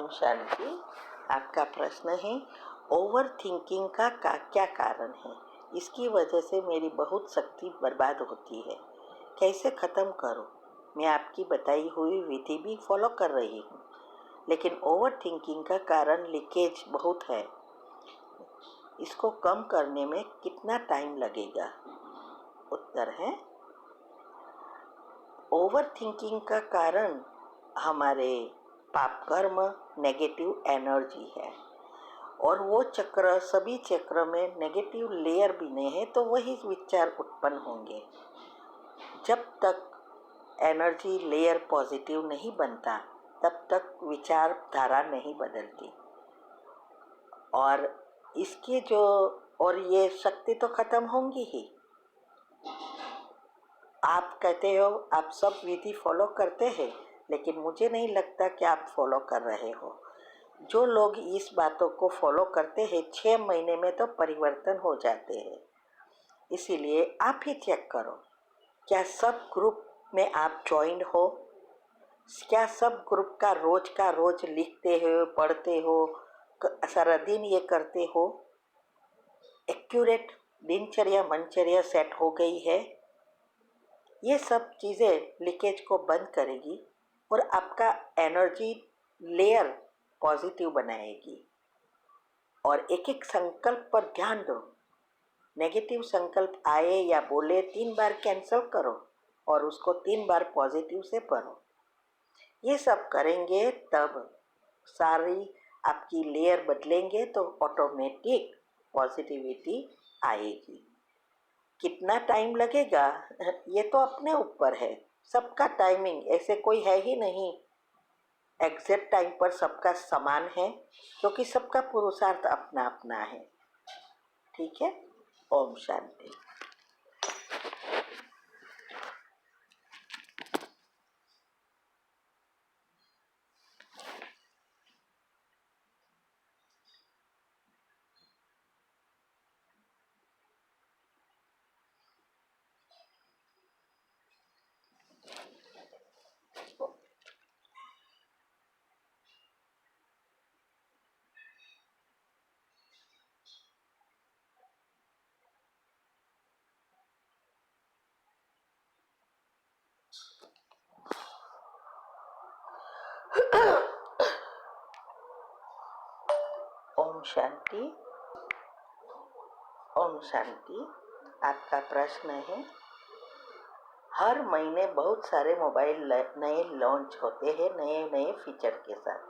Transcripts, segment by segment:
ओम शांति। आपका प्रश्न है ओवर थिंकिंग का क्या कारण है। इसकी वजह से मेरी बहुत शक्ति बर्बाद होती है, कैसे ख़त्म करूं? मैं आपकी बताई हुई विधि भी फॉलो कर रही हूं, लेकिन ओवर थिंकिंग का कारण लीकेज बहुत है। इसको कम करने में कितना टाइम लगेगा? उत्तर है, ओवर थिंकिंग का कारण हमारे पाप कर्म, नेगेटिव एनर्जी है। और वो चक्र, सभी चक्र में नेगेटिव लेयर भी नहीं है तो वही विचार उत्पन्न होंगे। जब तक एनर्जी लेयर पॉजिटिव नहीं बनता तब तक विचारधारा नहीं बदलती। और इसकी और ये शक्ति तो खत्म होंगी ही। आप कहते हो आप सब विधि फॉलो करते हैं, लेकिन मुझे नहीं लगता कि आप फॉलो कर रहे हो। जो लोग इस बातों को फॉलो करते हैं 6 महीने में तो परिवर्तन हो जाते हैं। इसीलिए आप ही चेक करो, क्या सब ग्रुप में आप ज्वाइन हो? क्या सब ग्रुप का रोज लिखते हो, पढ़ते हो, सारा दिन ये करते हो? एक्यूरेट दिनचर्या मनचर्या सेट हो गई है? ये सब चीज़ें लीकेज को बंद करेगी और आपका एनर्जी लेयर पॉजिटिव बनाएगी। और एक एक संकल्प पर ध्यान दो। नेगेटिव संकल्प आए या बोले 3 बार कैंसिल करो और उसको 3 बार पॉजिटिव से पढ़ो। ये सब करेंगे तब सारी आपकी लेयर बदलेंगे तो ऑटोमेटिक पॉजिटिविटी आएगी। कितना टाइम लगेगा ये तो अपने ऊपर है। सबका टाइमिंग ऐसे कोई है ही नहीं, एग्जैक्ट टाइम पर सबका समान है, क्योंकि सबका पुरुषार्थ अपना अपना है। ठीक है। ओम शांति। ओम शांति। ओम शांति। आपका प्रश्न है, हर महीने बहुत सारे मोबाइल नए लॉन्च होते हैं, नए नए फीचर के साथ,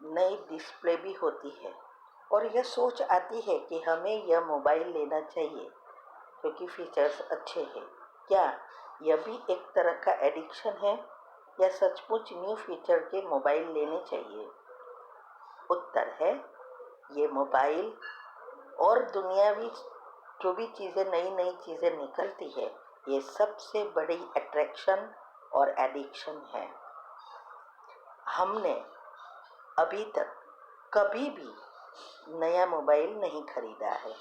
नई डिस्प्ले भी होती है और यह सोच आती है कि हमें यह मोबाइल लेना चाहिए क्योंकि फीचर्स अच्छे हैं। क्या यह भी एक तरह का एडिक्शन है या सचमुच न्यू फीचर के मोबाइल लेने चाहिए? उत्तर है, ये मोबाइल और दुनियावी जो भी चीज़ें, नई नई चीज़ें निकलती है, ये सबसे बड़ी अट्रैक्शन और एडिक्शन है। हमने अभी तक कभी भी नया मोबाइल नहीं खरीदा है।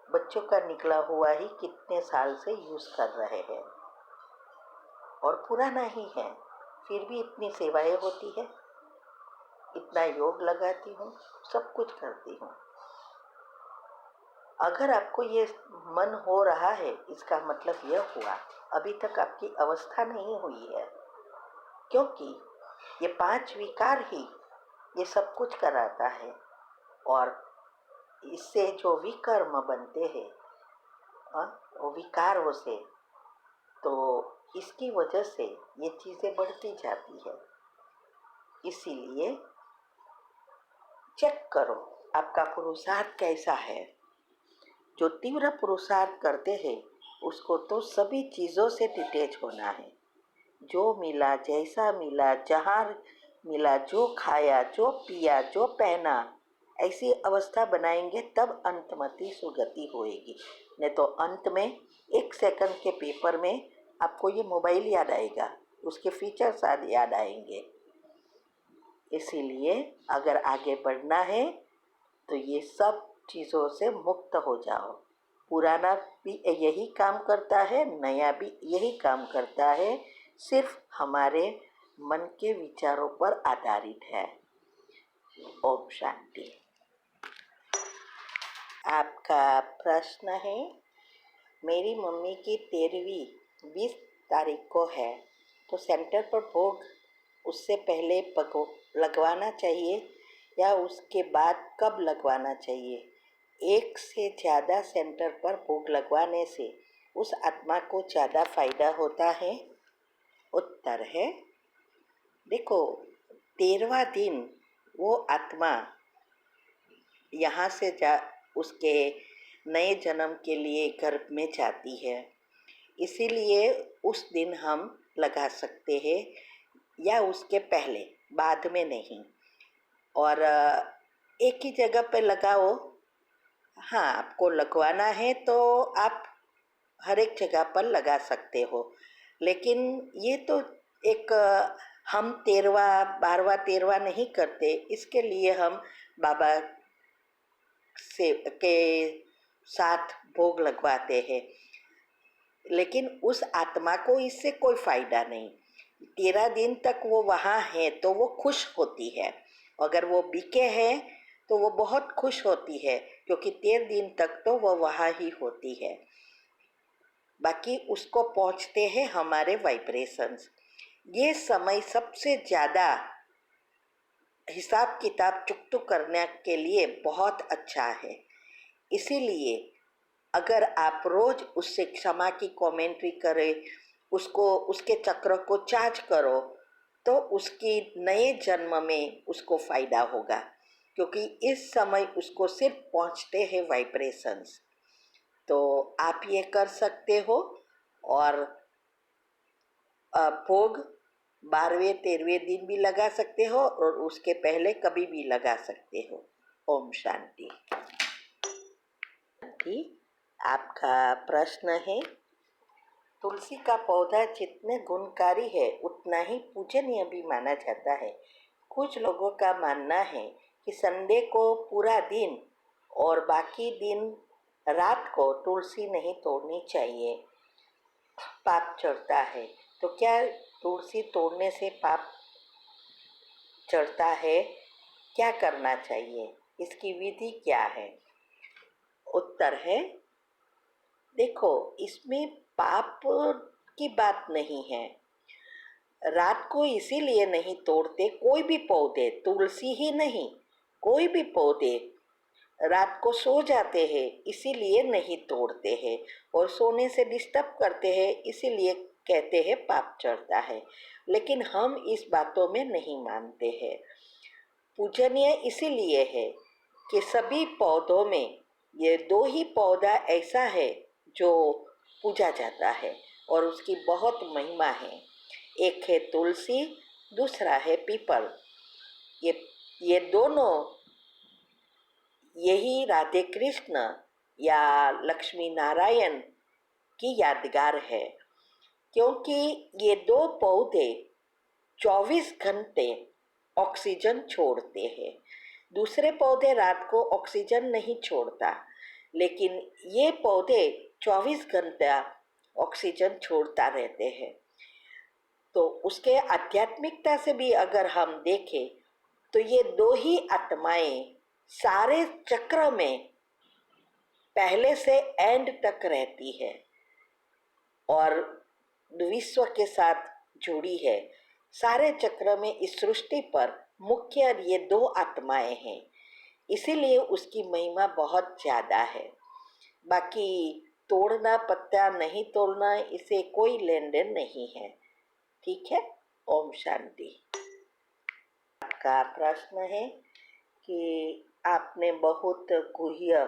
बच्चों का निकला हुआ ही कितने साल से यूज़ कर रहे हैं और पुराना ही है, फिर भी इतनी सेवाएं होती है, इतना योग लगाती हूँ, सब कुछ करती हूँ। अगर आपको ये मन हो रहा है, इसका मतलब यह हुआ अभी तक आपकी अवस्था नहीं हुई है, क्योंकि ये 5 विकार ही ये सब कुछ कराता है और इससे जो विकर्म बनते हैं वो विकारों से, तो इसकी वजह से ये चीज़ें बढ़ती जाती है। इसीलिए चेक करो आपका पुरुषार्थ कैसा है। जो तीव्र पुरुषार्थ करते हैं उसको तो सभी चीज़ों से डिटैच होना है। जो मिला, जैसा मिला, जहाँ मिला, जो खाया, जो पिया, जो पहना, ऐसी अवस्था बनाएंगे तब अंतमति सुगति होएगी। नहीं तो अंत में 1 सेकंड के पेपर में आपको ये मोबाइल याद आएगा, उसके फीचर्स याद आएंगे। इसीलिए अगर आगे बढ़ना है तो ये सब चीज़ों से मुक्त हो जाओ। पुराना भी यही काम करता है, नया भी यही काम करता है, सिर्फ हमारे मन के विचारों पर आधारित है। ओम शांति। आपका प्रश्न है, मेरी मम्मी की 13वीं 20 तारीख को है, तो सेंटर पर भोग उससे पहले लगवाना चाहिए या उसके बाद कब लगवाना चाहिए? एक से ज़्यादा सेंटर पर भोग लगवाने से उस आत्मा को ज़्यादा फायदा होता है? उत्तर है, देखो, 13वां दिन वो आत्मा यहाँ से उसके नए जन्म के लिए गर्भ में जाती है, इसीलिए उस दिन हम लगा सकते हैं या उसके पहले, बाद में नहीं। और एक ही जगह पे लगाओ। हाँ, आपको लगवाना है तो आप हर एक जगह पर लगा सकते हो, लेकिन ये तो एक हम 13वां नहीं करते, इसके लिए हम बाबा से के साथ भोग लगवाते हैं, लेकिन उस आत्मा को इससे कोई फायदा नहीं। 13 दिन तक वो वहाँ है तो वो खुश होती है, अगर वो बीके है तो वो बहुत खुश होती है, क्योंकि 13 दिन तक तो वो वहाँ ही होती है। बाकी उसको पहुँचते हैं हमारे वाइब्रेशंस। ये समय सबसे ज़्यादा हिसाब किताब चुकतू करने के लिए बहुत अच्छा है, इसीलिए अगर आप रोज उससे क्षमा की कमेंट्री करें, उसको उसके चक्र को चार्ज करो, तो उसकी नए जन्म में उसको फायदा होगा, क्योंकि इस समय उसको सिर्फ पहुंचते हैं वाइब्रेशंस। तो आप ये कर सकते हो, और भोग 12वें 13वें दिन भी लगा सकते हो और उसके पहले कभी भी लगा सकते हो। ओम शांति। आपका प्रश्न है, तुलसी का पौधा जितने गुणकारी है उतना ही पूजनीय भी माना जाता है। कुछ लोगों का मानना है कि संडे को पूरा दिन और बाकी दिन रात को तुलसी नहीं तोड़नी चाहिए, पाप चढ़ता है। तो क्या तुलसी तोड़ने से पाप चढ़ता है? क्या करना चाहिए? इसकी विधि क्या है? उत्तर है, देखो, इसमें पाप की बात नहीं है। रात को इसीलिए नहीं तोड़ते, कोई भी पौधे, तुलसी ही नहीं, कोई भी पौधे रात को सो जाते हैं इसीलिए नहीं तोड़ते हैं, और सोने से डिस्टर्ब करते हैं इसीलिए कहते हैं पाप चढ़ता है। लेकिन हम इस बातों में नहीं मानते हैं। पूजनीय इसीलिए है कि सभी पौधों में ये दो ही पौधा ऐसा है जो पूजा जाता है और उसकी बहुत महिमा है। एक है तुलसी, दूसरा है पीपल। ये दोनों, यही राधे कृष्ण या लक्ष्मी नारायण की यादगार है, क्योंकि ये दो पौधे 24 घंटे ऑक्सीजन छोड़ते हैं। दूसरे पौधे रात को ऑक्सीजन नहीं छोड़ता, लेकिन ये पौधे 24 घंटा ऑक्सीजन छोड़ता रहते हैं। तो उसके आध्यात्मिकता से भी अगर हम देखें तो ये दो ही आत्माएं सारे चक्र में पहले से एंड तक रहती है और विश्व के साथ जुड़ी है। सारे चक्र में इस सृष्टि पर मुख्य ये दो आत्माएं हैं, इसीलिए उसकी महिमा बहुत ज़्यादा है। बाकी तोड़ना पत्ता नहीं तोड़ना, इसे कोई लेन देन नहीं है। ठीक है। ओम शांति। आपका प्रश्न है कि आपने बहुत गुह्य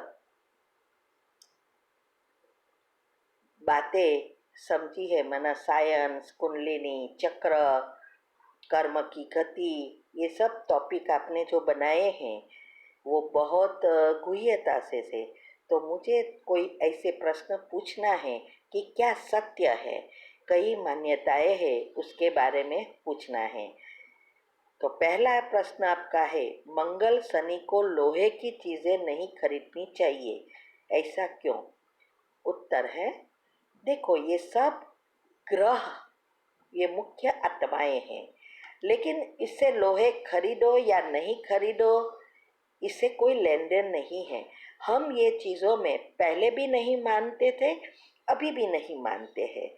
बातें समझी है, माना साइंस, कुंडलिनी, चक्र, कर्म की गति, ये सब टॉपिक आपने जो बनाए हैं वो बहुत गुह्यता से। तो मुझे कोई ऐसे प्रश्न पूछना है कि क्या सत्य है, कई मान्यताएं हैं, उसके बारे में पूछना है। तो पहला प्रश्न आपका है, मंगल शनि को लोहे की चीज़ें नहीं खरीदनी चाहिए, ऐसा क्यों? उत्तर है, देखो, ये सब ग्रह, ये मुख्य आत्माएं हैं। लेकिन इससे लोहे खरीदो या नहीं खरीदो, इससे कोई लेन देन नहीं है। हम ये चीज़ों में पहले भी नहीं मानते थे, अभी भी नहीं मानते हैं।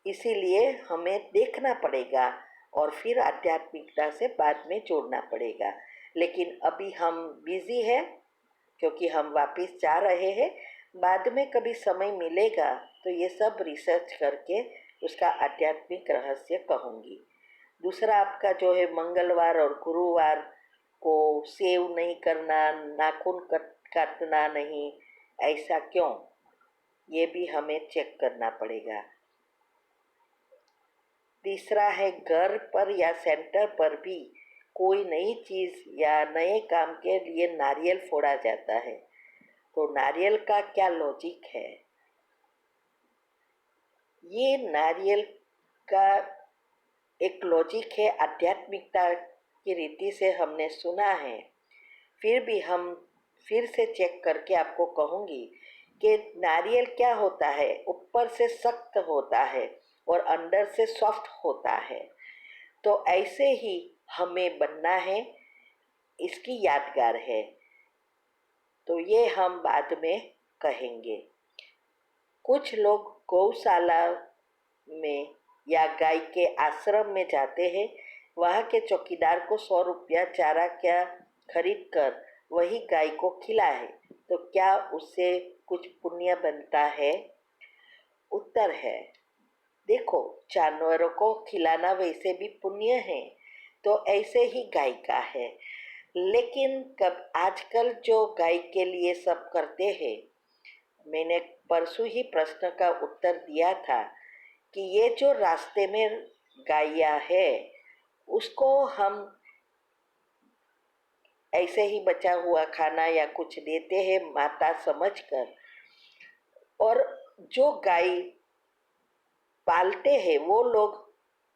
इसीलिए हमें देखना पड़ेगा और फिर आध्यात्मिकता से बाद में जोड़ना पड़ेगा। लेकिन अभी हम बिजी हैं क्योंकि हम वापस जा रहे हैं। बाद में कभी समय मिलेगा तो ये सब रिसर्च करके उसका आध्यात्मिक रहस्य कहूँगी। दूसरा आपका जो है मंगलवार और गुरुवार को सेव नहीं करना, नाखून काटना नहीं, ऐसा क्यों, ये भी हमें चेक करना पड़ेगा। तीसरा है घर पर या सेंटर पर भी कोई नई चीज़ या नए काम के लिए नारियल फोड़ा जाता है, तो नारियल का क्या लॉजिक है? ये नारियल का एक लॉजिक है, आध्यात्मिकता की रीति से हमने सुना है। फिर भी हम फिर से चेक करके आपको कहूँगी कि नारियल क्या होता है, ऊपर से सख्त होता है और अंदर से सॉफ्ट होता है। तो ऐसे ही हमें बनना है, इसकी यादगार है। तो ये हम बाद में कहेंगे। कुछ लोग गौशाला में या गाय के आश्रम में जाते हैं, वहाँ के चौकीदार को 100 रुपया चारा क्या खरीद कर वही गाय को खिलाए, तो क्या उससे कुछ पुण्य बनता है? उत्तर है, देखो, जानवरों को खिलाना वैसे भी पुण्य है, तो ऐसे ही गाय का है। लेकिन कब आजकल जो गाय के लिए सब करते हैं, मैंने परसों ही प्रश्न का उत्तर दिया था कि ये जो रास्ते में गायिया है उसको हम ऐसे ही बचा हुआ खाना या कुछ देते हैं माता समझकर, और जो गाय पालते हैं वो लोग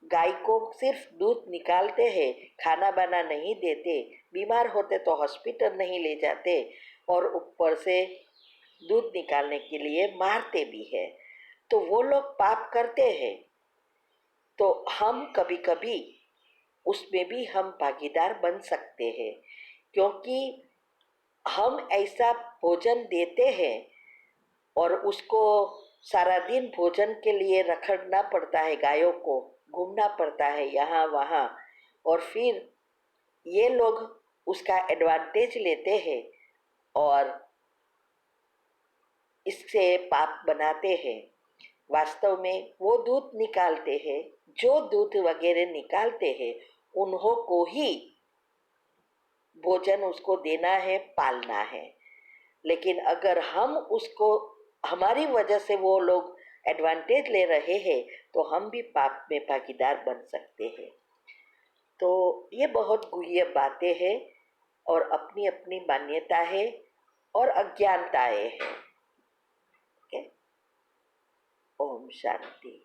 गाय को सिर्फ दूध निकालते हैं, खाना बना नहीं देते, बीमार होते तो हॉस्पिटल नहीं ले जाते और ऊपर से दूध निकालने के लिए मारते भी है। तो वो लोग पाप करते हैं, तो हम कभी कभी उसमें भी हम भागीदार बन सकते हैं, क्योंकि हम ऐसा भोजन देते हैं और उसको सारा दिन भोजन के लिए रखना पड़ता है, गायों को घूमना पड़ता है यहाँ वहाँ, और फिर ये लोग उसका एडवांटेज लेते हैं और इससे पाप बनाते हैं। वास्तव में वो दूध निकालते हैं, जो दूध वगैरह निकालते हैं उन्हों को ही भोजन उसको देना है, पालना है। लेकिन अगर हम उसको, हमारी वजह से वो लोग एडवांटेज ले रहे हैं, तो हम भी पाप में भागीदार बन सकते हैं। तो ये बहुत गुह्य बातें हैं और अपनी अपनी मान्यता है और अज्ञानताएं हैं। ओम शांति।